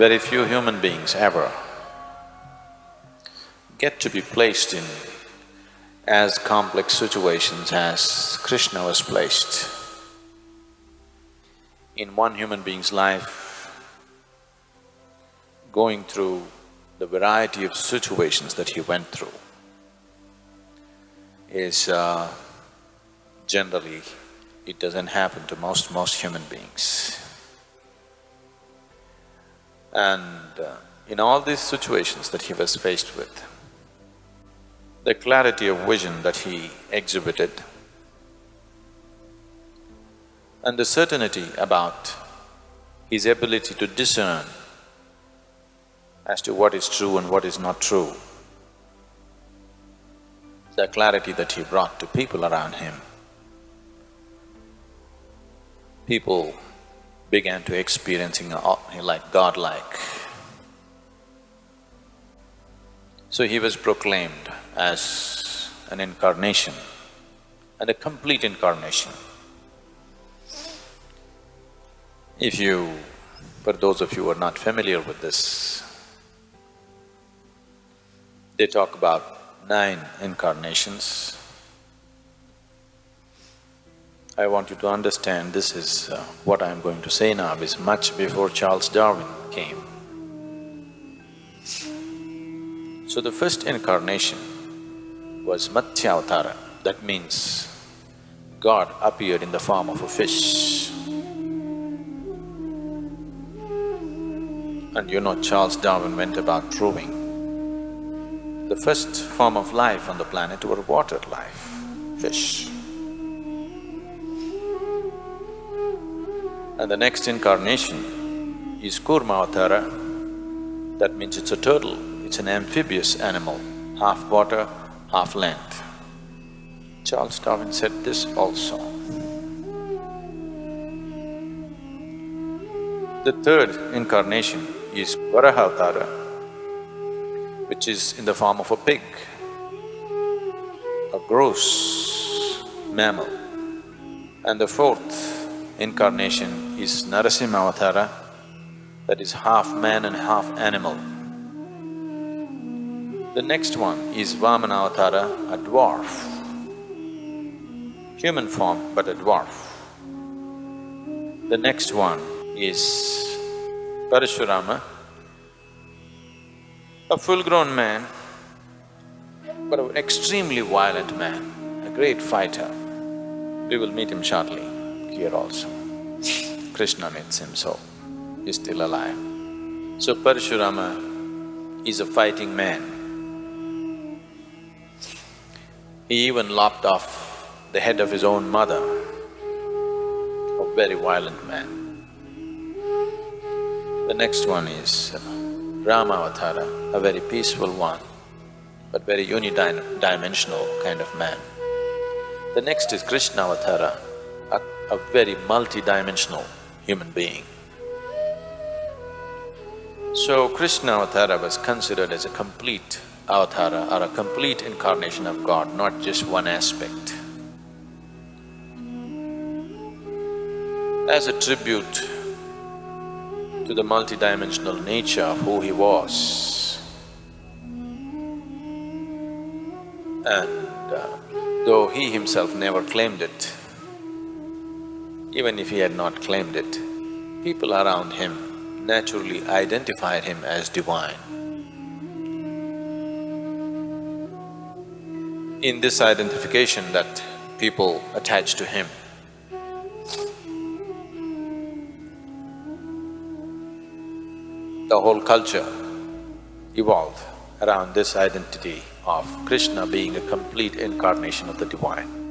very few human beings ever get to be placed in as complex situations as Krishna was placed. In one human being's life, going through the variety of situations that he went through is generally, it doesn't happen to most human beings. And in all these situations that he was faced with, the clarity of vision that he exhibited and the certainty about his ability to discern as to what is true and what is not true, the clarity that he brought to people around him, people began to experiencing like godlike. So he was proclaimed as an incarnation and a complete incarnation. For those of you who are not familiar with this, they talk about 9 incarnations. I want you to understand this is… what I'm going to say now is much before Charles Darwin came. So the first incarnation was avatara, that means God appeared in the form of a fish. And you know, Charles Darwin went about proving the first form of life on the planet were water life, fish. And the next incarnation is avatara, that means it's a turtle, it's an amphibious animal, half water, half land. Charles Darwin said this also. The third incarnation is avatara, which is in the form of a pig, a gross mammal. And the fourth incarnation is avatara, that is half man and half animal. The next one is avatara, a dwarf, human form but a dwarf. The next one is parashu, a full-grown man, but an extremely violent man, a great fighter. We will meet him shortly here also. Krishna meets him, so he's still alive. So Parashurama is a fighting man. He even lopped off the head of his own mother, a very violent man. The next one is Rama avatara, a very peaceful one, but very uni-dimensional kind of man. The next is Krishna avatara, a very multidimensional human being. So Krishna avatara was considered as a complete avatara or a complete incarnation of God, not just one aspect. As a tribute to the multidimensional nature of who he was. And though he himself never claimed it, even if he had not claimed it, people around him naturally identified him as divine. In this identification that people attached to him, the whole culture evolved around this identity of Krishna being a complete incarnation of the divine.